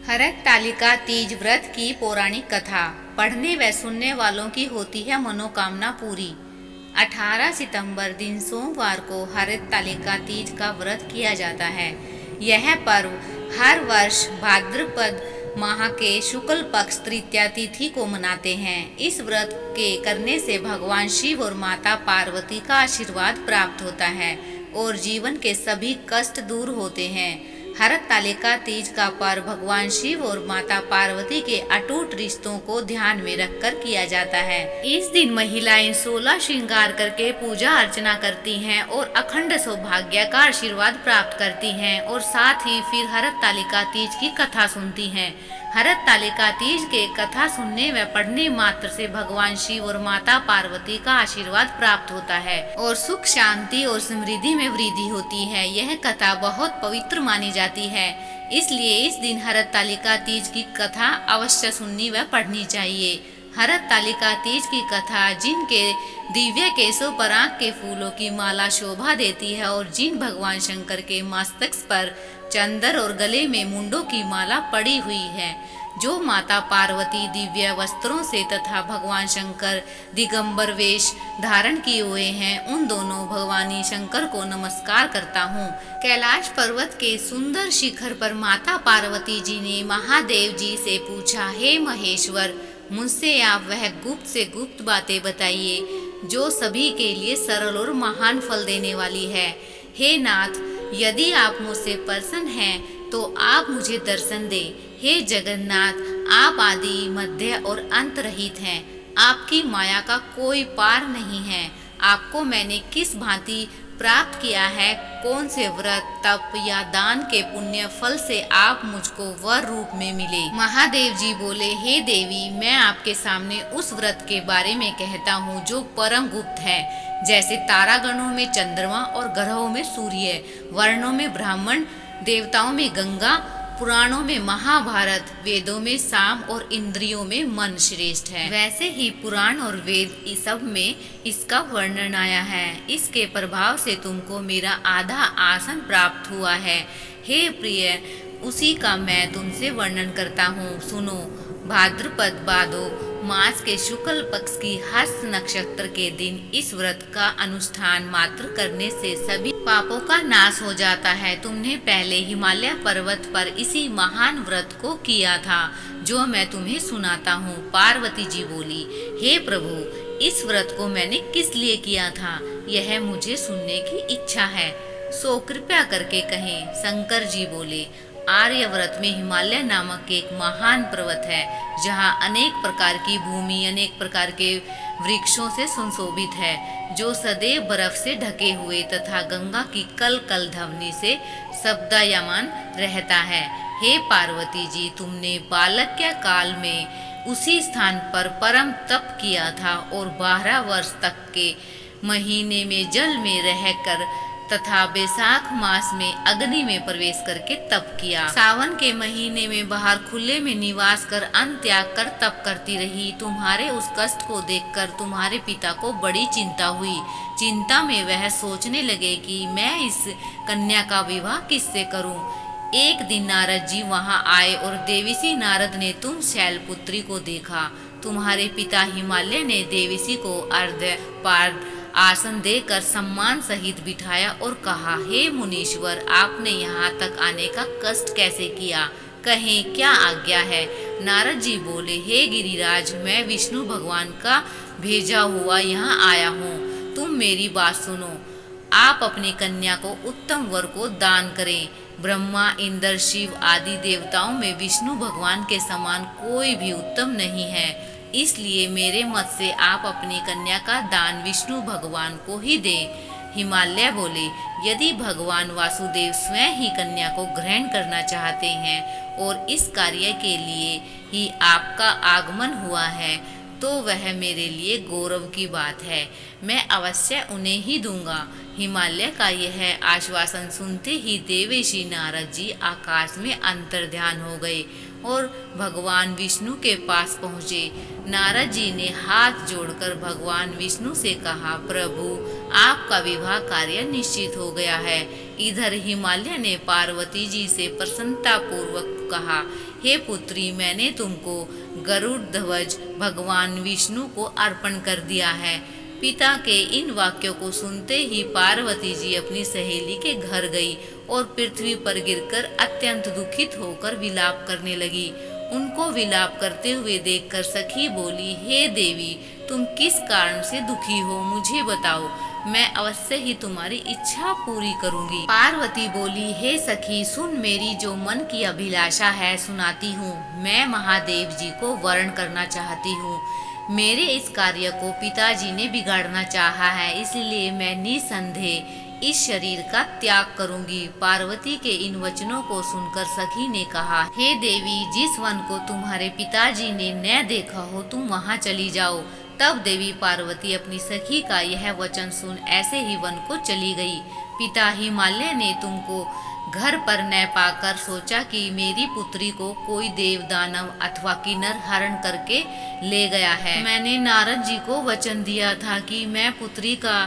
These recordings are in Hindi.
हरतालिका तीज व्रत की पौराणिक कथा पढ़ने व सुनने वालों की होती है मनोकामना पूरी। 18 सितंबर दिन सोमवार को हरतालिका तीज का व्रत किया जाता है। यह पर्व हर वर्ष भाद्रपद माह के शुक्ल पक्ष तृतीया तिथि को मनाते हैं। इस व्रत के करने से भगवान शिव और माता पार्वती का आशीर्वाद प्राप्त होता है और जीवन के सभी कष्ट दूर होते हैं। हरतालिका तीज का पर्व भगवान शिव और माता पार्वती के अटूट रिश्तों को ध्यान में रखकर किया जाता है। इस दिन महिलाएं 16 श्रृंगार करके पूजा अर्चना करती हैं और अखंड सौभाग्य का आशीर्वाद प्राप्त करती हैं और साथ ही फिर हरतालिका तीज की कथा सुनती हैं। हरतालिका तीज के कथा सुनने व पढ़ने मात्र से भगवान शिव और माता पार्वती का आशीर्वाद प्राप्त होता है और सुख शांति और समृद्धि में वृद्धि होती है। यह कथा बहुत पवित्र मानी जाती है, इसलिए इस दिन हरतालिका तीज की कथा अवश्य सुननी व पढ़नी चाहिए। हरतालिका तीज की कथा जिनके दिव्य केशों पर आँख के फूलों की माला शोभा देती है और जिन भगवान शंकर के मस्तक पर चंदर और गले में मुंडों की माला पड़ी हुई है, जो माता पार्वती दिव्य वस्त्रों से तथा भगवान शंकर दिगंबर वेश धारण किए हुए हैं, उन दोनों भगवानी शंकर को नमस्कार करता हूँ। कैलाश पर्वत के सुंदर शिखर पर माता पार्वती जी ने महादेव जी से पूछा, हे महेश्वर, मुझसे आप वह गुप्त से गुप्त बातें बताइए जो सभी के लिए सरल और महान फल देने वाली है। हे नाथ, यदि आप मुझसे प्रसन्न हैं तो आप मुझे दर्शन दे। हे जगन्नाथ, आप आदि मध्य और अंत रहित हैं, आपकी माया का कोई पार नहीं है। आपको मैंने किस भांति प्राप्त किया है, कौन से व्रत तप या दान के पुण्य फल से आप मुझको वर रूप में मिले। महादेव जी बोले, हे देवी, मैं आपके सामने उस व्रत के बारे में कहता हूँ जो परम गुप्त है। जैसे तारागणों में चंद्रमा और ग्रहों में सूर्य, वर्णों में ब्राह्मण, देवताओं में गंगा, पुराणों में महाभारत, वेदों में साम और इंद्रियों में मन श्रेष्ठ है, वैसे ही पुराण और वेद इस सब में इसका वर्णन आया है। इसके प्रभाव से तुमको मेरा आधा आसन प्राप्त हुआ है। हे प्रिय, उसी का मैं तुमसे वर्णन करता हूँ, सुनो। भाद्रपद भादो मास के शुक्ल पक्ष की हस्त नक्षत्र के दिन इस व्रत का अनुष्ठान मात्र करने से सभी पापों का नाश हो जाता है। तुमने पहले हिमालय पर्वत पर इसी महान व्रत को किया था, जो मैं तुम्हें सुनाता हूँ। पार्वती जी बोली, हे प्रभु, इस व्रत को मैंने किस लिए किया था, यह मुझे सुनने की इच्छा है, सो कृपया करके कहें। शंकर जी बोले, आर्यव्रत में हिमालय नामक एक महान पर्वत है, जहाँ अनेक प्रकार की भूमि अनेक प्रकार के वृक्षों से सुशोभित है, जो सदैव बर्फ से ढके हुए तथा गंगा की कल कल ध्वनि से शब्दायमान रहता है। हे पार्वती जी, तुमने बालक्य काल में उसी स्थान पर परम तप किया था और 12 वर्ष तक के महीने में जल में रहकर तथा बैसाख मास में अग्नि में प्रवेश करके तप किया। सावन के महीने में बाहर खुले में निवास कर अन्न त्याग कर तप करती रही। तुम्हारे उस कष्ट को देखकर तुम्हारे पिता को बड़ी चिंता हुई। चिंता में वह सोचने लगे कि मैं इस कन्या का विवाह किससे करूं। एक दिन नारद जी वहां आए और देवीसी नारद ने तुम शैलपुत्री को देखा। तुम्हारे पिता हिमालय ने देवीसी को अर्ध पार आसन देकर सम्मान सहित बिठाया और कहा, हे मुनीश्वर, आपने यहाँ तक आने का कष्ट कैसे किया, कहें क्या आज्ञा है। नारद जी बोले, हे गिरिराज, मैं विष्णु भगवान का भेजा हुआ यहाँ आया हूँ। तुम मेरी बात सुनो। आप अपनी कन्या को उत्तम वर को दान करें। ब्रह्मा, इंद्र, शिव आदि देवताओं में विष्णु भगवान के समान कोई भी उत्तम नहीं है, इसलिए मेरे मत से आप अपनी कन्या का दान विष्णु भगवान को ही दें। हिमालय बोले, यदि भगवान वासुदेव स्वयं ही कन्या को ग्रहण करना चाहते हैं और इस कार्य के लिए ही आपका आगमन हुआ है, तो वह मेरे लिए गौरव की बात है, मैं अवश्य उन्हें ही दूंगा। हिमालय का यह आश्वासन सुनते ही देवेशी नारद जी आकाश में अंतर्ध्यान हो गए और भगवान विष्णु के पास पहुँचे। नारद जी ने हाथ जोड़कर भगवान विष्णु से कहा, प्रभु, आपका विवाह कार्य निश्चित हो गया है। इधर हिमालय ने पार्वती जी से प्रसन्नता पूर्वक कहा, हे पुत्री, मैंने तुमको गरुड़ ध्वज भगवान विष्णु को अर्पण कर दिया है। पिता के इन वाक्यों को सुनते ही पार्वती जी अपनी सहेली के घर गई और पृथ्वी पर गिरकर अत्यंत दुखित होकर विलाप करने लगी। उनको विलाप करते हुए देखकर सखी बोली, हे देवी, तुम किस कारण से दुखी हो, मुझे बताओ, मैं अवश्य ही तुम्हारी इच्छा पूरी करूंगी। पार्वती बोली, हे सखी, सुन, मेरी जो मन की अभिलाषा है सुनाती हूँ। मैं महादेव जी को वर्ण करना चाहती हूँ। मेरे इस कार्य को पिताजी ने बिगाड़ना चाहा है, इसलिए मैं निसंदेह इस शरीर का त्याग करूंगी। पार्वती के इन वचनों को सुनकर सखी ने कहा, हे देवी, जिस वन को तुम्हारे पिताजी ने न देखा हो तुम वहां चली जाओ। तब देवी पार्वती अपनी सखी का यह वचन सुन ऐसे ही वन को चली गई। पिता हिमालय ने तुमको घर पर न पाकर सोचा कि मेरी पुत्री को कोई देव दानव अथवा किन्नर हरण करके ले गया है। मैंने नारद जी को वचन दिया था कि मैं पुत्री का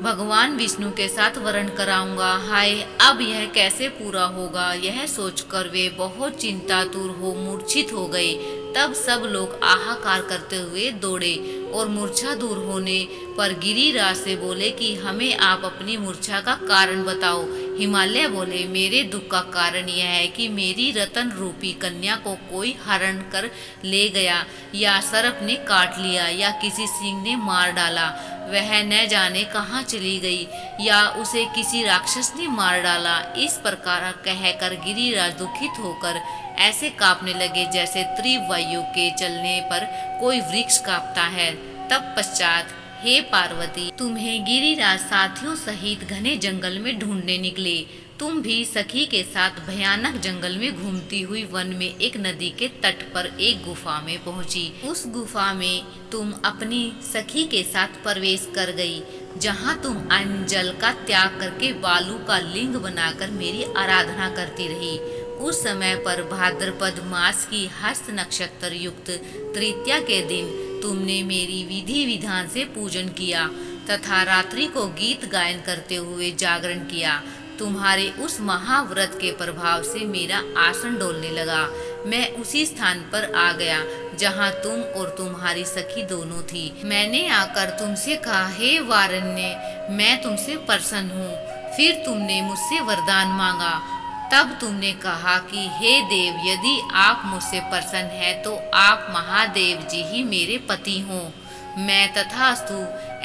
भगवान विष्णु के साथ वरण कराऊंगा। हाय, अब यह कैसे पूरा होगा, यह सोचकर वे बहुत चिंतातुर हो मूर्छित हो गए। तब सब लोग आहाकार करते हुए दौड़े और मूर्छा दूर होने पर गिरिराज से बोले कि हमें आप अपनी मूर्छा का कारण बताओ। हिमालय बोले, मेरे दुख का कारण यह है कि मेरी रतन रूपी कन्या को कोई हरण कर ले गया, या सर्प ने काट लिया, या किसी सिंह ने मार डाला। वह न जाने कहाँ चली गई, या उसे किसी राक्षस ने मार डाला। इस प्रकार कहकर गिरिराज दुखित होकर ऐसे कांपने लगे जैसे तीव्र वायु के चलने पर कोई वृक्ष कांपता है। तब पश्चात, हे पार्वती, तुम्हें गिरिराज साथियों सहित घने जंगल में ढूंढने निकले। तुम भी सखी के साथ भयानक जंगल में घूमती हुई वन में एक नदी के तट पर एक गुफा में पहुंची। उस गुफा में तुम अपनी सखी के साथ प्रवेश कर गई, जहां तुम अन्न जल का त्याग करके बालू का लिंग बनाकर मेरी आराधना करती रही। उस समय पर भाद्रपद मास की हस्त नक्षत्र युक्त तृतीया के दिन तुमने मेरी विधि विधान से पूजन किया तथा रात्रि को गीत गायन करते हुए जागरण किया। तुम्हारे उस महाव्रत के प्रभाव से मेरा आसन डोलने लगा। मैं उसी स्थान पर आ गया जहाँ तुम और तुम्हारी सखी दोनों थी। मैंने आकर तुमसे कहा, हे वारण्य, मैं तुमसे प्रसन्न हूँ। फिर तुमने मुझसे वरदान मांगा। तब तुमने कहा कि हे देव, यदि आप मुझसे प्रसन्न हैं तो आप महादेव जी ही मेरे पति हों। मैं तथास्तु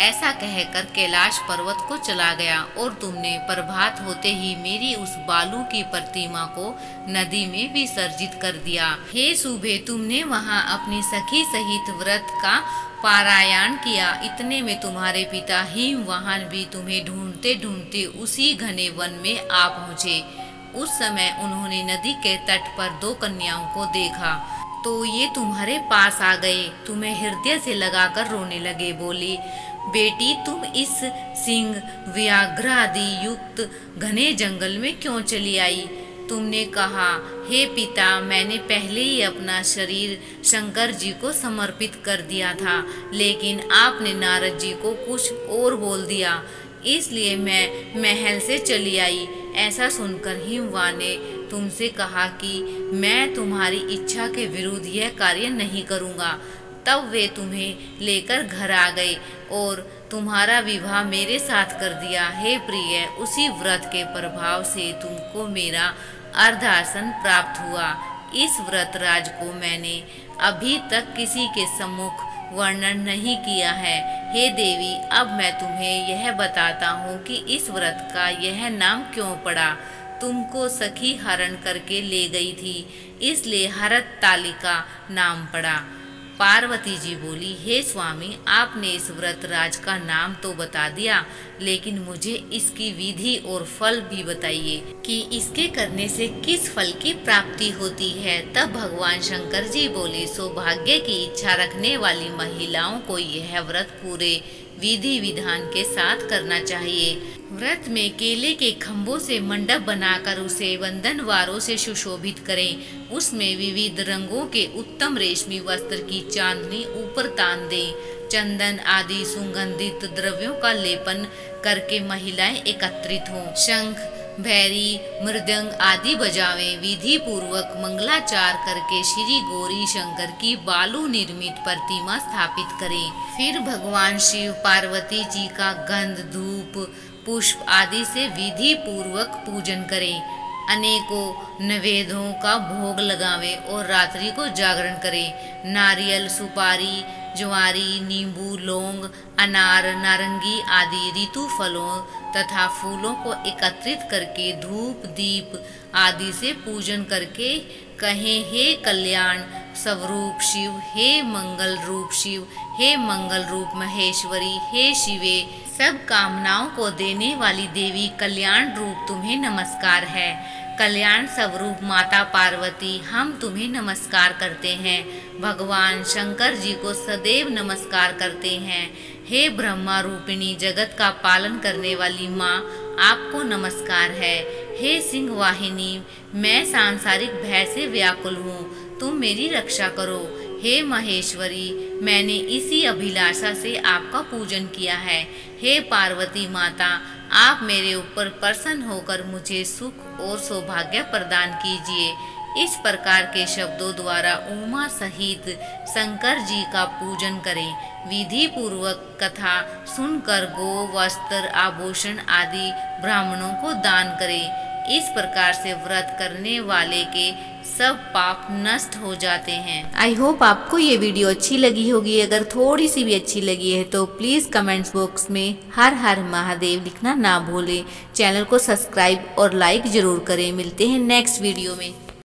ऐसा कहकर कैलाश पर्वत को चला गया और तुमने प्रभात होते ही मेरी उस बालू की प्रतिमा को नदी में विसर्जित कर दिया। हे सुबह, तुमने वहां अपनी सखी सहित व्रत का पारायण किया। इतने में तुम्हारे पिता हिमवाहन भी तुम्हें ढूंढते ढूंढते उसी घने वन में आ पहुँचे। उस समय उन्होंने नदी के तट पर दो कन्याओं को देखा तो ये तुम्हारे पास आ गए, तुम्हें हृदय से लगाकर रोने लगे। बोले, बेटी, तुम इस सिंह व्याघ्र आदि युक्त घने जंगल में क्यों चली आई? तुमने कहा, हे पिता, मैंने पहले ही अपना शरीर शंकर जी को समर्पित कर दिया था, लेकिन आपने नारद जी को कुछ और बोल दिया, इसलिए मैं महल से चली आई। ऐसा सुनकर हिमवान ने तुमसे कहा कि मैं तुम्हारी इच्छा के विरुद्ध यह कार्य नहीं करूँगा। तब वे तुम्हें लेकर घर आ गए और तुम्हारा विवाह मेरे साथ कर दिया। हे प्रिय, उसी व्रत के प्रभाव से तुमको मेरा अर्धासन प्राप्त हुआ। इस व्रत राज को मैंने अभी तक किसी के सम्मुख वर्णन नहीं किया है। हे देवी, अब मैं तुम्हें यह बताता हूँ कि इस व्रत का यह नाम क्यों पड़ा। तुमको सखी हरण करके ले गई थी, इसलिए हरतालिका नाम पड़ा। पार्वती जी बोली, हे स्वामी, आपने इस व्रत राज का नाम तो बता दिया, लेकिन मुझे इसकी विधि और फल भी बताइए कि इसके करने से किस फल की प्राप्ति होती है। तब भगवान शंकर जी बोले, सौभाग्य की इच्छा रखने वाली महिलाओं को यह व्रत पूरे विधि विधान के साथ करना चाहिए। व्रत में केले के खम्भों से मंडप बनाकर उसे बंधनवारों से सुशोभित करें। उसमें विविध रंगों के उत्तम रेशमी वस्त्र की चांदनी ऊपर तान दें। चंदन आदि सुगंधित द्रव्यों का लेपन करके महिलाएं एकत्रित हों। शंख, भैरी, मृदंग आदि बजावें। विधि पूर्वक मंगलाचार करके श्री गौरी शंकर की बालू निर्मित प्रतिमा स्थापित करें। फिर भगवान शिव पार्वती जी का गंध, धूप, पुष्प आदि से विधि पूर्वक पूजन करें। अनेकों नैवेद्यों का भोग लगावें और रात्रि को जागरण करें। नारियल, सुपारी, ज्वारी, नींबू, लौंग, अनार, नारंगी आदि ऋतु फलों तथा फूलों को एकत्रित करके धूप, दीप आदि से पूजन करके कहें, हे कल्याण स्वरूप शिव, हे मंगल रूप शिव, हे मंगल रूप महेश्वरी, हे शिवे, सब कामनाओं को देने वाली देवी कल्याण रूप तुम्हें नमस्कार है। कल्याण स्वरूप माता पार्वती, हम तुम्हें नमस्कार करते हैं। भगवान शंकर जी को सदैव नमस्कार करते हैं। हे ब्रह्मा रूपिणी जगत का पालन करने वाली माँ, आपको नमस्कार है। हे सिंह वाहिनी, मैं सांसारिक भय से व्याकुल हूँ, तुम मेरी रक्षा करो। हे महेश्वरी, मैंने इसी अभिलाषा से आपका पूजन किया है। हे पार्वती माता, आप मेरे ऊपर प्रसन्न होकर मुझे सुख और सौभाग्य प्रदान कीजिए। इस प्रकार के शब्दों द्वारा उमा सहित शंकर जी का पूजन करें। विधि पूर्वक कथा सुनकर गो, वस्त्र, आभूषण आदि ब्राह्मणों को दान करें। इस प्रकार से व्रत करने वाले के सब पाप नष्ट हो जाते हैं। आई होप आपको ये वीडियो अच्छी लगी होगी। अगर थोड़ी सी भी अच्छी लगी है तो प्लीज़ कमेंट्स बॉक्स में हर हर महादेव लिखना ना भूलें। चैनल को सब्सक्राइब और लाइक ज़रूर करें। मिलते हैं नेक्स्ट वीडियो में।